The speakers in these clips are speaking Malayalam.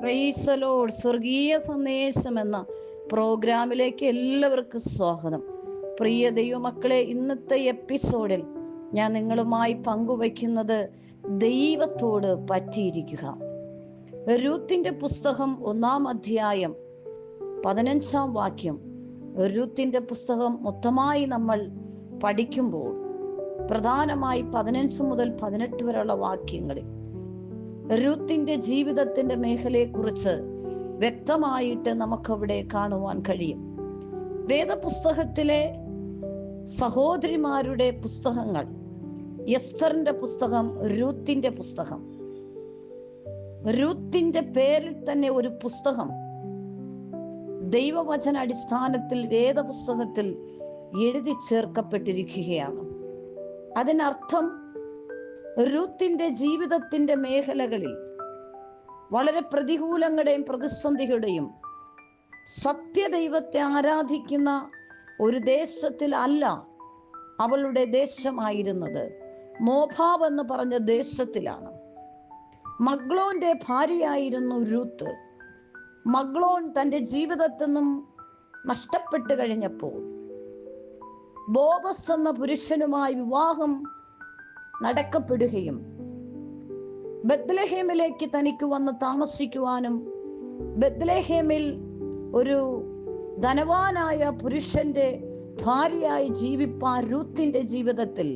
Praise the Lord. സ്വർഗീയ സന്ദേശം എന്ന പ്രോഗ്രാമിലേക്ക് എല്ലാവർക്കും സ്വാഗതം. പ്രിയ ദൈവമക്കളെ, ഇന്നത്തെ എപ്പിസോഡിൽ ഞാൻ നിങ്ങളുമായി പങ്കുവയ്ക്കുന്നത് ദൈവത്തോട് പറ്റിയിരിക്കുക. രൂത്തിന്റെ പുസ്തകം 1-ാം അധ്യായം 15-ാം വാക്യം. രൂത്തിന്റെ പുസ്തകം മൊത്തമായി നമ്മൾ പഠിക്കുമ്പോൾ പ്രധാനമായി 15 മുതൽ 18 വരെയുള്ള വാക്യങ്ങളിൽ രൂത്തിന്റെ ജീവിതത്തിന്റെ മേഖലയെക്കുറിച്ച് വ്യക്തമായിട്ട് നമുക്കവിടെ കാണുവാൻ കഴിയും. വേദപുസ്തകത്തിലെ സഹോദരിമാരുടെ പുസ്തകങ്ങൾ, എസ്തറിന്റെ പുസ്തകം, രൂത്തിന്റെ പുസ്തകം, രൂത്തിന്റെ പേരിൽ തന്നെ ഒരു പുസ്തകം ദൈവവചന അടിസ്ഥാനത്തിൽ വേദപുസ്തകത്തിൽ എഴുതി ചേർക്കപ്പെട്ടിരിക്കുകയാണ്. അതിനർത്ഥം രൂത്തിന്റെ ജീവിതത്തിന്റെ മേഖലകളിൽ വളരെ പ്രതികൂലങ്ങളുടെയും പ്രതിസന്ധികളുടെയും സത്യദൈവത്തെ ആരാധിക്കുന്ന ഒരു ദേശത്തിൽ അല്ല അവളുടെ ദേശമായിരുന്നത്. മോഭാബ് എന്ന് പറഞ്ഞ ദേശത്തിലാണ്. മഗ്ലോന്റെ ഭാര്യയായിരുന്നു രൂത്ത്. മഗ്ലോൻ തൻ്റെ ജീവിതത്തിൽ നിന്നും നഷ്ടപ്പെട്ടു കഴിഞ്ഞപ്പോൾ ബോബസ് എന്ന പുരുഷനുമായി വിവാഹം നടക്കപ്പെടുകയും ബത്ലഹേമിലേക്ക് തനിക്ക് വന്ന് താമസിക്കുവാനും ബത്ലഹേമിൽ ഒരു ധനവാനായ പുരുഷന്റെ ഭാര്യയായി ജീവിപ്പാൻ രൂത്തിന്റെ ജീവിതത്തിൽ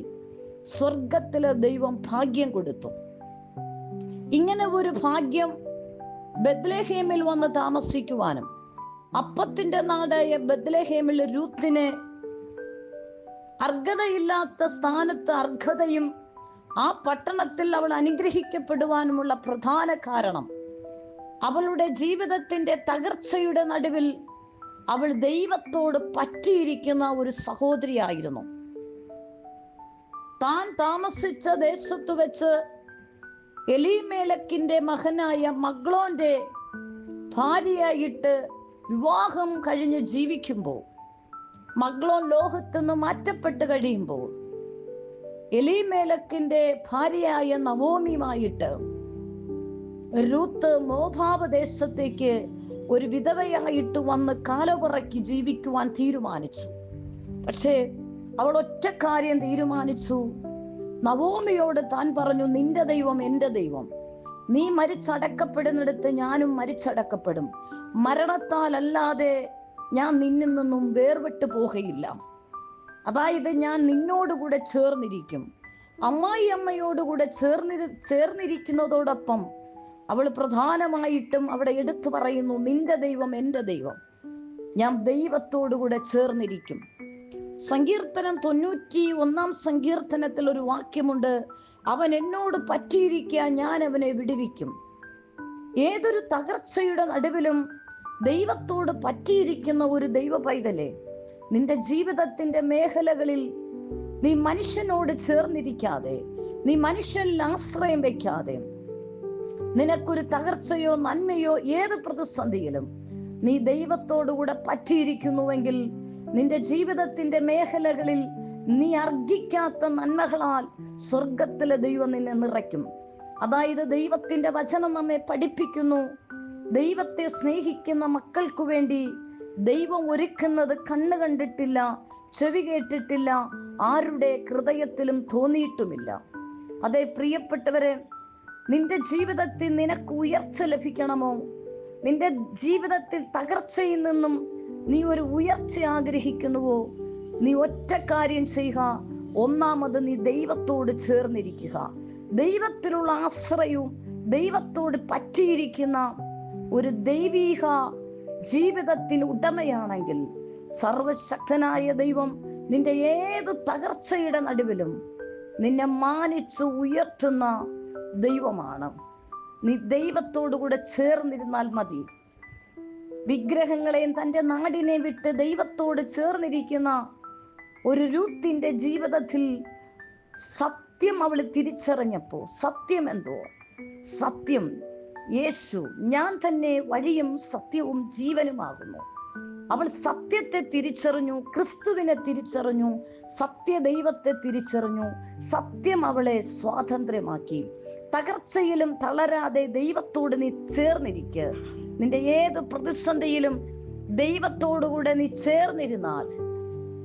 സ്വർഗത്തിലെ ദൈവം ഭാഗ്യം കൊടുത്തു. ഇങ്ങനെ ഒരു ഭാഗ്യം ബത്ലഹേമിൽ വന്ന് താമസിക്കുവാനും അപ്പത്തിന്റെ നാടായ ബത്ലഹേമിൽ രൂത്തിന് അർഹതയില്ലാത്ത സ്ഥാനത്ത് അർഹതയും ആ പട്ടണത്തിൽ അവൾ അനുഗ്രഹിക്കപ്പെടുവാനുമുള്ള പ്രധാന കാരണം അവളുടെ ജീവിതത്തിന്റെ തകർച്ചയുടെ നടുവിൽ അവൾ ദൈവത്തോട് പറ്റിയിരിക്കുന്ന ഒരു സഹോദരിയായിരുന്നു. താൻ താമസിച്ച ദേശത്ത് വെച്ച് എലീമേലെക്കിന്റെ മകനായ മഗ്ലോന്റെ ഭാര്യയായിട്ട് വിവാഹം കഴിഞ്ഞ് ജീവിക്കുമ്പോൾ, മഗ്ലോൻ ലോകത്ത് നിന്ന് മാറ്റപ്പെട്ട് കഴിയുമ്പോൾ, എലീമേലെക്കിന്റെ ഭാര്യയായ നവോമിയുമായിട്ട് രൂത്ത് മോഭാബ് ദേശത്തേക്ക് ഒരു വിധവയായിട്ട് വന്ന് കാലപുറക്കി ജീവിക്കുവാൻ തീരുമാനിച്ചു. പക്ഷേ അവൾ ഒറ്റ കാര്യം തീരുമാനിച്ചു. നവോമിയോട് താൻ പറഞ്ഞു, നിന്റെ ദൈവം എൻ്റെ ദൈവം, നീ മരിച്ചടക്കപ്പെടുന്നിടത്ത് ഞാനും മരിച്ചടക്കപ്പെടും, മരണത്താൽ അല്ലാതെ ഞാൻ നിന്നിൽ നിന്നും വേർപെട്ടു പോകയില്ല. അതായത് ഞാൻ നിന്നോടുകൂടെ ചേർന്നിരിക്കും. അമ്മായിയമ്മയോടുകൂടെ ചേർന്നിരിക്കുന്നതോടൊപ്പം അവൾ പ്രധാനമായിട്ടും അവിടെ എടുത്തു പറയുന്നു, നിന്റെ ദൈവം എൻ്റെ ദൈവം, ഞാൻ ദൈവത്തോടുകൂടെ ചേർന്നിരിക്കും. സങ്കീർത്തനം 91-ാം സങ്കീർത്തനത്തിൽ ഒരു വാക്യമുണ്ട്, അവൻ എന്നോട് പറ്റിയിരിക്കാൻ ഞാൻ അവനെ വിടുവിക്കും. ഏതൊരു തകർച്ചയുടെ നടുവിലും ദൈവത്തോട് പറ്റിയിരിക്കുന്ന ഒരു ദൈവ പൈതലെ, നിന്റെ ജീവിതത്തിന്റെ മേഖലകളിൽ നീ മനുഷ്യനോട് ചേർന്നിരിക്കാതെ, നീ മനുഷ്യനിൽ ആശ്രയം വെക്കാതെ, നിനക്കൊരു തകർച്ചയോ നന്മയോ ഏത് പ്രതിസന്ധിയിലും നീ ദൈവത്തോടുകൂടെ പറ്റിയിരിക്കുന്നുവെങ്കിൽ നിന്റെ ജീവിതത്തിന്റെ മേഖലകളിൽ നീ അർഹിക്കാത്ത നന്മകളാൽ സ്വർഗത്തിലെ ദൈവം നിന്നെ നിറയ്ക്കും. അതായത് ദൈവത്തിന്റെ വചനം നമ്മെ പഠിപ്പിക്കുന്നു, ദൈവത്തെ സ്നേഹിക്കുന്ന മക്കൾക്കു വേണ്ടി ദൈവം ഒരുക്കുന്നത് കണ്ണ് കണ്ടിട്ടില്ല, ചെവി കേട്ടിട്ടില്ല, ആരുടെ ഹൃദയത്തിലും തോന്നിയിട്ടുമില്ല. അതേ പ്രിയപ്പെട്ടവരെ, നിന്റെ ജീവിതത്തിൽ നിനക്ക് ഉയർച്ച ലഭിക്കണമോ? നിന്റെ ജീവിതത്തിൽ തകർച്ചയിൽ നിന്നും നീ ഒരു ഉയർച്ച ആഗ്രഹിക്കുന്നുവോ? നീ ഒറ്റ കാര്യം ചെയ്യുക. ഒന്നാമത് നീ ദൈവത്തോട് ചേർന്നിരിക്കുക. ദൈവത്തിലുള്ള ആശ്രയവും ദൈവത്തോട് പറ്റിയിരിക്കുന്ന ഒരു ദൈവീക ജീവിതത്തിന് ഉടമയാണെങ്കിൽ സർവശക്തനായ ദൈവം നിന്റെ ഏത് തകർച്ചയുടെ നടുവിലും നിന്നെ മാനിച്ചു ഉയർത്തുന്ന ദൈവമാണ്. നീ ദൈവത്തോടുകൂടെ ചേർന്നിരുന്നാൽ മതി. വിഗ്രഹങ്ങളെയും തൻ്റെ നാടിനെ വിട്ട് ദൈവത്തോട് ചേർന്നിരിക്കുന്ന ഒരു രൂത്തിന്റെ ജീവിതത്തിൽ സത്യം അവൾ തിരിച്ചറിഞ്ഞപ്പോൾ, സത്യം എന്തോ? സത്യം യേശു, ഞാൻ തന്നെ വഴിയും സത്യവും ജീവനുമാകുന്നു. അവൾ സത്യത്തെ തിരിച്ചറിഞ്ഞു, ക്രിസ്തുവിനെ തിരിച്ചറിഞ്ഞു, സത്യദൈവത്തെ തിരിച്ചറിഞ്ഞു. സത്യം അവളെ സ്വാതന്ത്ര്യമാക്കി. തകർച്ചയിലും തളരാതെ ദൈവത്തോട് നീ ചേർന്നിരിക്കുക. നിന്റെ ഏത് പ്രതിസന്ധിയിലും ദൈവത്തോടുകൂടെ നീ ചേർന്നിരുന്നാൽ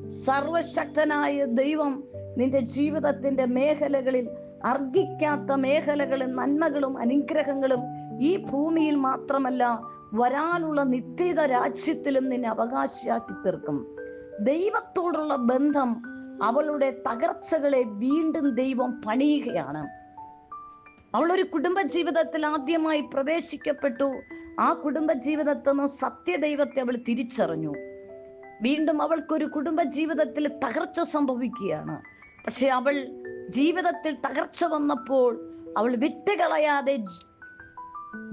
സർവശക്തനായ ദൈവം നിന്റെ ജീവിതത്തിന്റെ മേഖലകളിൽ, അർഹിക്കാത്ത മേഖലകളും നന്മകളും അനുഗ്രഹങ്ങളും ഈ ഭൂമിയിൽ മാത്രമല്ല വരാനുള്ള നിത്യത രാജ്യത്തിലും നിന്നെ അവകാശിയാക്കി തീർക്കും. ദൈവത്തോടുള്ള ബന്ധം അവളുടെ തകർച്ചകളെ വീണ്ടും ദൈവം പണിയുകയാണ്. അവളൊരു കുടുംബ ജീവിതത്തിൽ ആദ്യമായി പ്രവേശിക്കപ്പെട്ടു. ആ കുടുംബ ജീവിതത്തിൽ നിന്ന് സത്യദൈവത്തെ അവൾ തിരിച്ചറിഞ്ഞു. വീണ്ടും അവൾക്കൊരു കുടുംബ ജീവിതത്തിൽ തകർച്ച സംഭവിക്കുകയാണ്. പക്ഷെ അവൾ ജീവിതത്തിൽ തകർച്ച വന്നപ്പോൾ അവൾ വിട്ടുകളയാതെ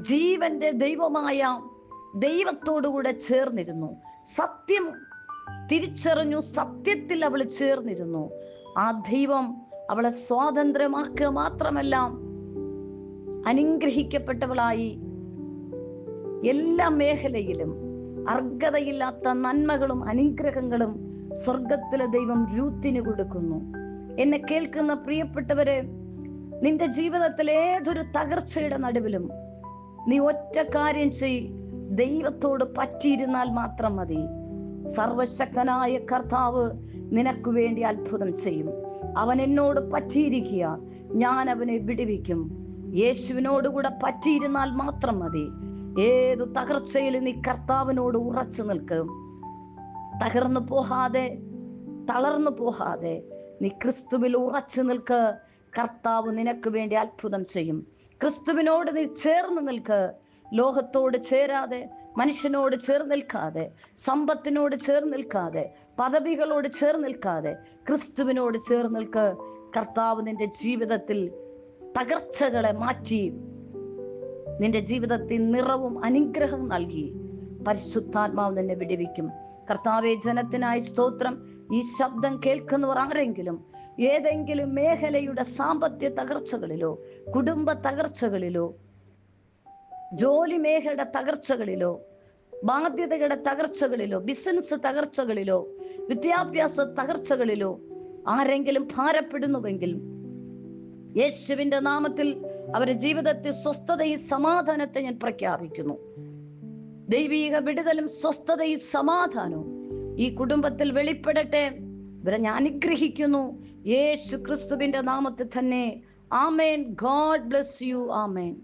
ജീവന്റെ ദൈവമായ ദൈവത്തോടുകൂടെ ചേർന്നിരുന്നു. സത്യം തിരിച്ചറിഞ്ഞു, സത്യത്തിൽ അവൾ ചേർന്നിരുന്നു. ആ ദൈവം അവളെ സ്വാതന്ത്ര്യമാക്കുക മാത്രമല്ല, അനുഗ്രഹിക്കപ്പെട്ടവളായി എല്ലാ മേഖലയിലും അർഹതയില്ലാത്ത നന്മകളും അനുഗ്രഹങ്ങളും സ്വർഗത്തിലെ ദൈവം രൂത്തിന് കൊടുക്കുന്നു. എന്നെ കേൾക്കുന്ന പ്രിയപ്പെട്ടവരെ, നിന്റെ ജീവിതത്തിൽ ഏതൊരു തകർച്ചയുടെ നടുവിലും നീ ഒറ്റ കാര്യം ചെയ്, ദൈവത്തോട് പറ്റിയിരുന്നാൽ മാത്രം മതി. സർവശക്തനായ കർത്താവ് നിനക്ക് വേണ്ടി അത്ഭുതം ചെയ്യും. അവൻ എന്നോട് പറ്റിയിരിക്കുക, ഞാൻ അവനെ വിടുവിക്കും. യേശുവിനോടുകൂടെ പറ്റിയിരുന്നാൽ മാത്രം മതി. ഏതു തകർച്ചയിൽ നീ കർത്താവിനോട് ഉറച്ചു നിൽക്കും. തകർന്നു പോകാതെ, തളർന്നു പോകാതെ നീ ക്രിസ്തുവിൽ ഉറച്ചു നിൽക്ക്. കർത്താവ് നിനക്ക് വേണ്ടി അത്ഭുതം ചെയ്യും. ക്രിസ്തുവിനോട് നീ ചേർന്ന് നിൽക്ക്. ലോകത്തോട് ചേരാതെ, മനുഷ്യനോട് ചേർന്ന് നിൽക്കാതെ, സമ്പത്തിനോട് ചേർന്ന് നിൽക്കാതെ, പദവികളോട് ചേർന്ന് നിൽക്കാതെ ക്രിസ്തുവിനോട് ചേർന്ന് നിൽക്ക്. കർത്താവ് നിന്റെ ജീവിതത്തിൽ തകർച്ചകളെ മാറ്റി നിന്റെ ജീവിതത്തിൽ നിറവും അനുഗ്രഹം നൽകി പരിശുദ്ധാത്മാവ് നിന്നെ വിടുവിക്കും. കർത്താവെ, ജനത്തിനായി സ്തോത്രം. ഈ ശബ്ദം കേൾക്കുന്നവർ ആരെങ്കിലും ഏതെങ്കിലും മേഖലയുടെ സാമ്പത്തിക തകർച്ചകളിലോ, കുടുംബ തകർച്ചകളിലോ, ജോലി മേഖലയുടെ തകർച്ചകളിലോ, ബാധ്യതകളുടെ തകർച്ചകളിലോ, ബിസിനസ് തകർച്ചകളിലോ, വിദ്യാഭ്യാസ തകർച്ചകളിലോ ആരെങ്കിലും ഭാരപ്പെടുന്നുവെങ്കിൽ യേശുവിന്റെ നാമത്തിൽ അവരുടെ ജീവിതത്തിൽ സ്വസ്ഥതയും സമാധാനത്തെ ഞാൻ പ്രഖ്യാപിക്കുന്നു. ദൈവീക വിടുതലും സ്വസ്ഥതയും സമാധാനവും ഈ കുടുംബത്തിൽ വെളിപ്പെടട്ടെ. ഇവരെ ഞാൻ അനുഗ്രഹിക്കുന്നു യേശു ക്രിസ്തുവിന്റെ നാമത്തിൽ തന്നെ. Amen. God bless you. Amen.